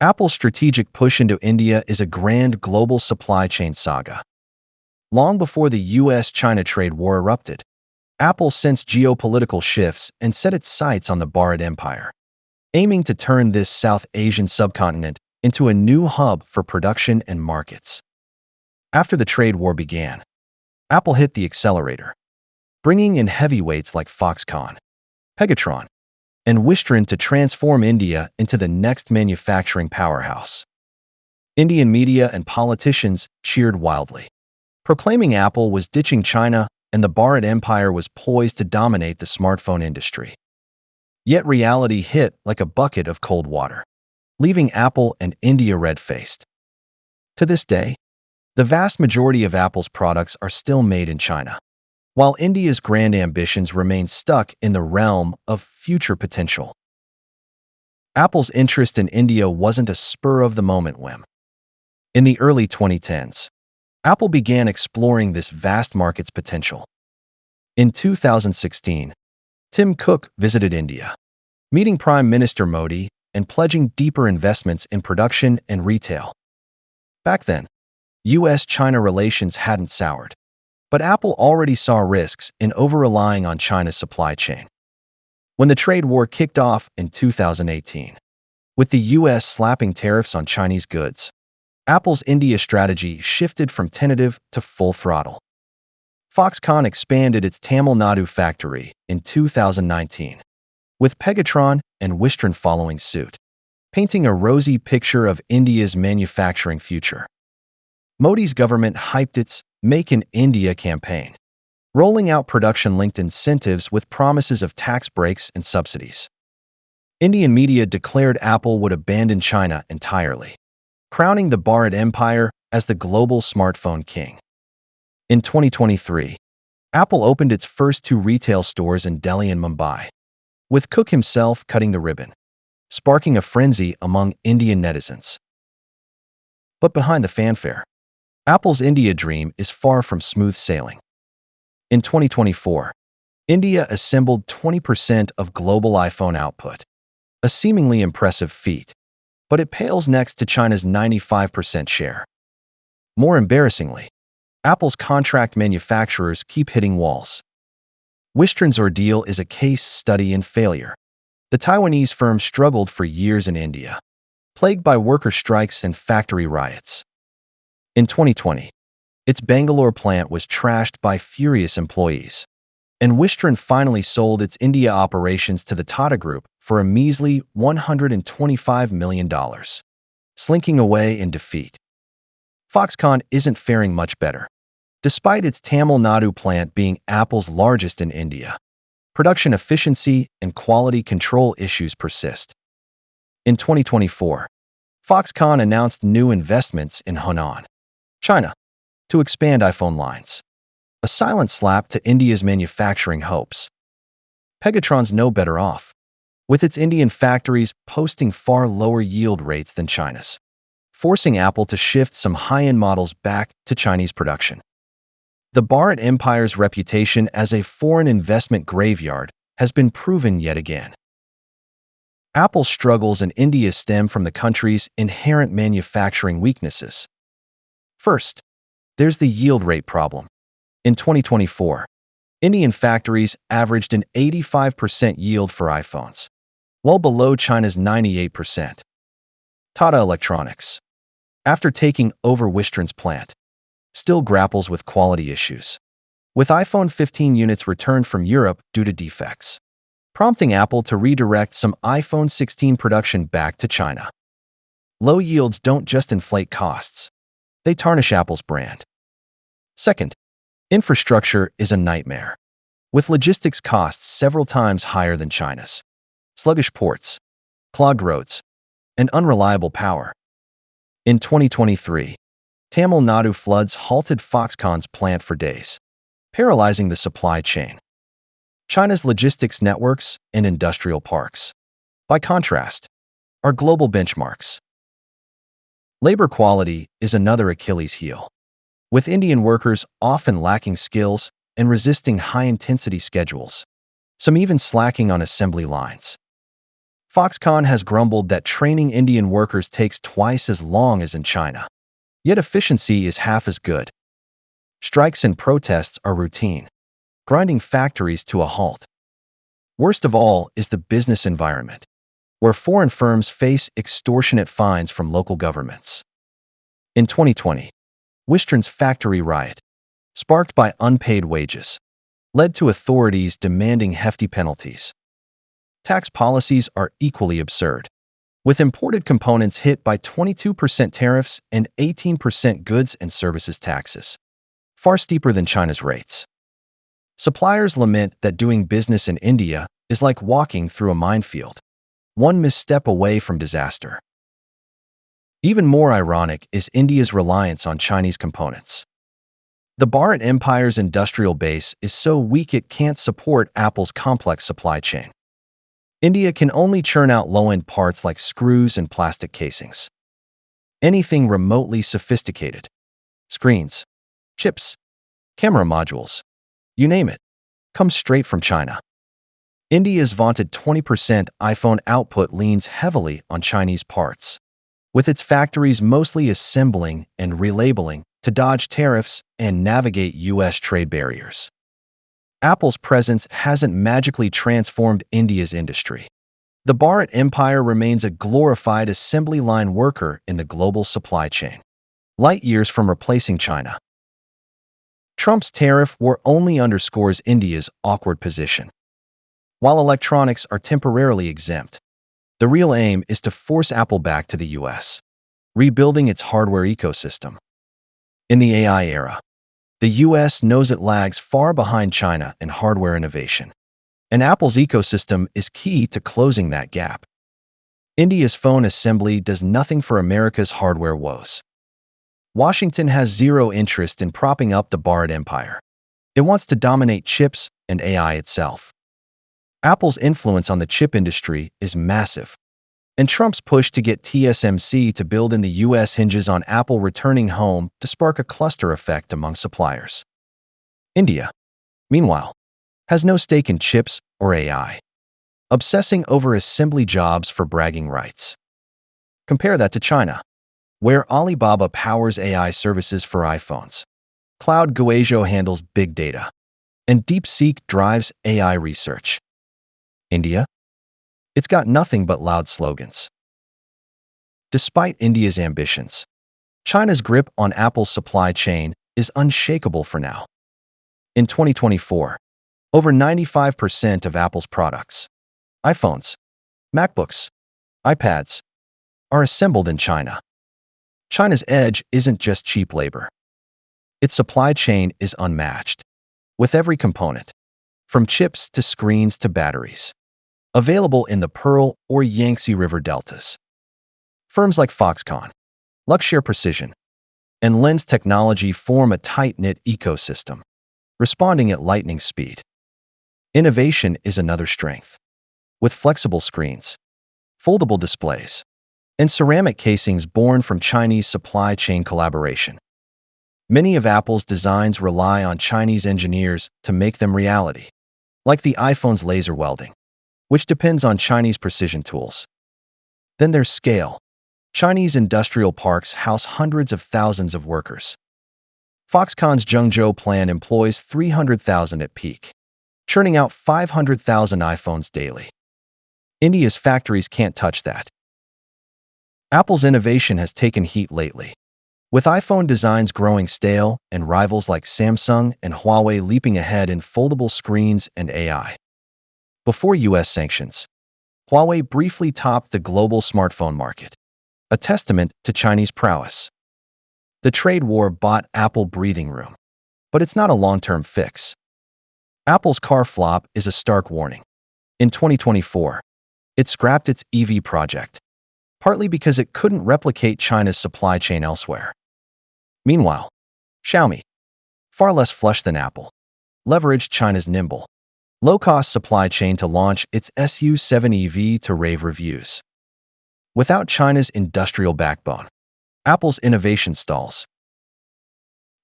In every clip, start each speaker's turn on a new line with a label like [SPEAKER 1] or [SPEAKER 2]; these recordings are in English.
[SPEAKER 1] Apple's strategic push into India is a grand global supply chain saga. Long before the US-China trade war erupted, Apple sensed geopolitical shifts and set its sights on the Bharat Empire, aiming to turn this South Asian subcontinent into a new hub for production and markets. After the trade war began, Apple hit the accelerator, bringing in heavyweights like Foxconn, Pegatron, and Wistron to transform India into the next manufacturing powerhouse. Indian media and politicians cheered wildly, proclaiming Apple was ditching China and the Bharat Empire was poised to dominate the smartphone industry. Yet reality hit like a bucket of cold water, leaving Apple and India red-faced. To this day, the vast majority of Apple's products are still made in China, while India's grand ambitions remain stuck in the realm of future potential. Apple's interest in India wasn't a spur-of-the-moment whim. In the early 2010s, Apple began exploring this vast market's potential. In 2016, Tim Cook visited India, meeting Prime Minister Modi and pledging deeper investments in production and retail. Back then, US-China relations hadn't soured, but Apple already saw risks in over-relying on China's supply chain. When the trade war kicked off in 2018, with the US slapping tariffs on Chinese goods, Apple's India strategy shifted from tentative to full throttle. Foxconn expanded its Tamil Nadu factory in 2019, with Pegatron and Wistron following suit, painting a rosy picture of India's manufacturing future. Modi's government hyped its Make in India campaign, rolling out production-linked incentives with promises of tax breaks and subsidies. Indian media declared Apple would abandon China entirely, crowning the Bharat Empire as the global smartphone king. In 2023, Apple opened its first 2 retail stores in Delhi and Mumbai, with Cook himself cutting the ribbon, sparking a frenzy among Indian netizens. But behind the fanfare, Apple's India dream is far from smooth sailing. In 2024, India assembled 20% of global iPhone output, a seemingly impressive feat, but it pales next to China's 95% share. More embarrassingly, Apple's contract manufacturers keep hitting walls. Wistron's ordeal is a case study in failure. The Taiwanese firm struggled for years in India, plagued by worker strikes and factory riots. In 2020, its Bangalore plant was trashed by furious employees, and Wistron finally sold its India operations to the Tata Group for a measly $125 million, slinking away in defeat. Foxconn isn't faring much better. Despite its Tamil Nadu plant being Apple's largest in India, production efficiency and quality control issues persist. In 2024, Foxconn announced new investments in Hunan, China, to expand iPhone lines, a silent slap to India's manufacturing hopes. Pegatron's no better off, with its Indian factories posting far lower yield rates than China's, forcing Apple to shift some high-end models back to Chinese production. The Bharat Empire's reputation as a foreign investment graveyard has been proven yet again. Apple's struggles in India stem from the country's inherent manufacturing weaknesses. First, there's the yield rate problem. In 2024, Indian factories averaged an 85% yield for iPhones, well below China's 98%. Tata Electronics, after taking over Wistron's plant, still grapples with quality issues, with iPhone 15 units returned from Europe due to defects, prompting Apple to redirect some iPhone 16 production back to China. Low yields don't just inflate costs, they tarnish Apple's brand. Second, infrastructure is a nightmare, with logistics costs several times higher than China's. Sluggish ports, clogged roads, and unreliable power. In 2023, Tamil Nadu floods halted Foxconn's plant for days, paralyzing the supply chain. China's logistics networks and industrial parks, by contrast, are global benchmarks. Labor quality is another Achilles heel, with Indian workers often lacking skills and resisting high-intensity schedules, some even slacking on assembly lines. Foxconn has grumbled that training Indian workers takes twice as long as in China. Yet efficiency is half as good. Strikes and protests are routine, grinding factories to a halt. Worst of all is the business environment, where foreign firms face extortionate fines from local governments. In 2020, Wistron's factory riot, sparked by unpaid wages, led to authorities demanding hefty penalties. Tax policies are equally absurd, with imported components hit by 22% tariffs and 18% goods and services taxes, far steeper than China's rates. Suppliers lament that doing business in India is like walking through a minefield, one misstep away from disaster. Even more ironic is India's reliance on Chinese components. The Bharat Empire's industrial base is so weak it can't support Apple's complex supply chain. India can only churn out low-end parts like screws and plastic casings. Anything remotely sophisticated, screens, chips, camera modules, you name it, comes straight from China. India's vaunted 20% iPhone output leans heavily on Chinese parts, with its factories mostly assembling and relabeling to dodge tariffs and navigate U.S. trade barriers. Apple's presence hasn't magically transformed India's industry. The Bharat Empire remains a glorified assembly line worker in the global supply chain, light years from replacing China. Trump's tariff war only underscores India's awkward position. While electronics are temporarily exempt, the real aim is to force Apple back to the U.S., rebuilding its hardware ecosystem. In the AI era, the U.S. knows it lags far behind China in hardware innovation, and Apple's ecosystem is key to closing that gap. India's phone assembly does nothing for America's hardware woes. Washington has zero interest in propping up the Bharat Empire. It wants to dominate chips and AI itself. Apple's influence on the chip industry is massive, and Trump's push to get TSMC to build in the U.S. hinges on Apple returning home to spark a cluster effect among suppliers. India, meanwhile, has no stake in chips or AI, obsessing over assembly jobs for bragging rights. Compare that to China, where Alibaba powers AI services for iPhones, Cloud Guizhou handles big data, and DeepSeek drives AI research. India? It's got nothing but loud slogans. Despite India's ambitions, China's grip on Apple's supply chain is unshakable for now. In 2024, over 95% of Apple's products, iPhones, MacBooks, iPads, are assembled in China. China's edge isn't just cheap labor. Its supply chain is unmatched, with every component, from chips to screens to batteries, available in the Pearl or Yangtze River deltas. Firms like Foxconn, Luxshare Precision, and Lens Technology form a tight-knit ecosystem, responding at lightning speed. Innovation is another strength. With flexible screens, foldable displays, and ceramic casings born from Chinese supply chain collaboration. Many of Apple's designs rely on Chinese engineers to make them reality, like the iPhone's laser welding, which depends on Chinese precision tools. Then there's scale. Chinese industrial parks house hundreds of thousands of workers. Foxconn's Zhengzhou plant employs 300,000 at peak, churning out 500,000 iPhones daily. India's factories can't touch that. Apple's innovation has taken heat lately, with iPhone designs growing stale and rivals like Samsung and Huawei leaping ahead in foldable screens and AI. Before U.S. sanctions, Huawei briefly topped the global smartphone market, a testament to Chinese prowess. The trade war bought Apple breathing room, but it's not a long-term fix. Apple's car flop is a stark warning. In 2024, it scrapped its EV project, partly because it couldn't replicate China's supply chain elsewhere. Meanwhile, Xiaomi, far less flush than Apple, leveraged China's nimble, low-cost supply chain to launch its SU7 EV to rave reviews. Without China's industrial backbone, Apple's innovation stalls.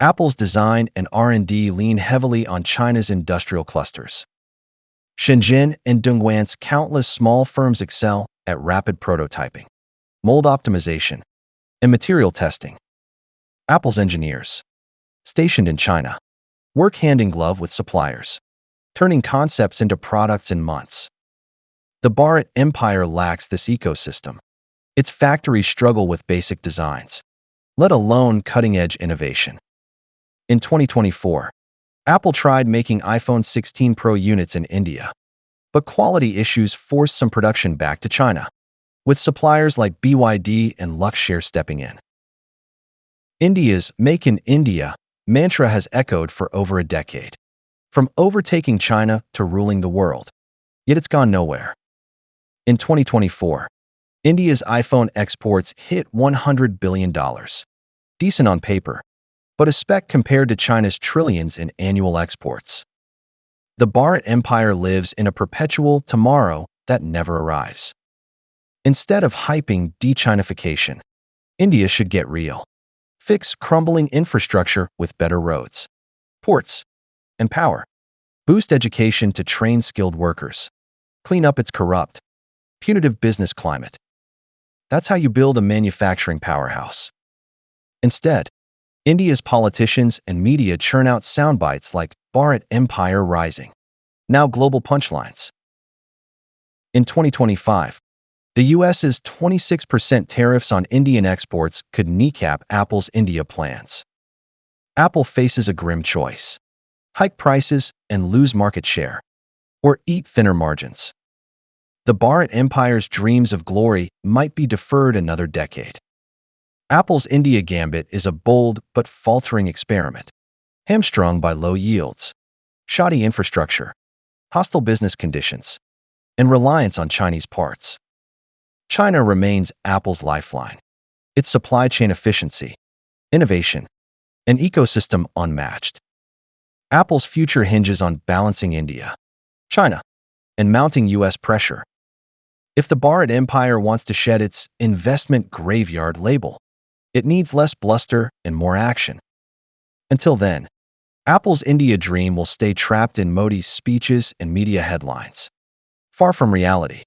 [SPEAKER 1] Apple's design and R&D lean heavily on China's industrial clusters. Shenzhen and Dongguan's countless small firms excel, at rapid prototyping, mold optimization, and material testing. Apple's engineers, stationed in China, work hand in glove with suppliers, turning concepts into products in months. The Bharat Empire lacks this ecosystem. Its factories struggle with basic designs, let alone cutting-edge innovation. In 2024, Apple tried making iPhone 16 Pro units in India, but quality issues forced some production back to China, with suppliers like BYD and Luxshare stepping in. India's Make in India mantra has echoed for over a decade, from overtaking China to ruling the world, yet it's gone nowhere. In 2024, India's iPhone exports hit $100 billion. Decent on paper, but a speck compared to China's trillions in annual exports. The Bharat Empire lives in a perpetual tomorrow that never arrives. Instead of hyping de-Chinification, India should get real. Fix crumbling infrastructure with better roads, ports, and power. Boost education to train skilled workers. Clean up its corrupt, punitive business climate. That's how you build a manufacturing powerhouse. Instead, India's politicians and media churn out soundbites like Bharat Empire rising, now global punchlines. In 2025, the US's 26% tariffs on Indian exports could kneecap Apple's India plans. Apple faces a grim choice: hike prices and lose market share, or eat thinner margins. The Bharat Empire's dreams of glory might be deferred another decade. Apple's India gambit is a bold but faltering experiment, hamstrung by low yields, shoddy infrastructure, hostile business conditions, and reliance on Chinese parts. China remains Apple's lifeline, its supply chain efficiency, innovation, and ecosystem unmatched. Apple's future hinges on balancing India, China, and mounting U.S. pressure. If the Bharat Empire wants to shed its investment graveyard label, it needs less bluster and more action. Until then, Apple's India dream will stay trapped in Modi's speeches and media headlines, far from reality.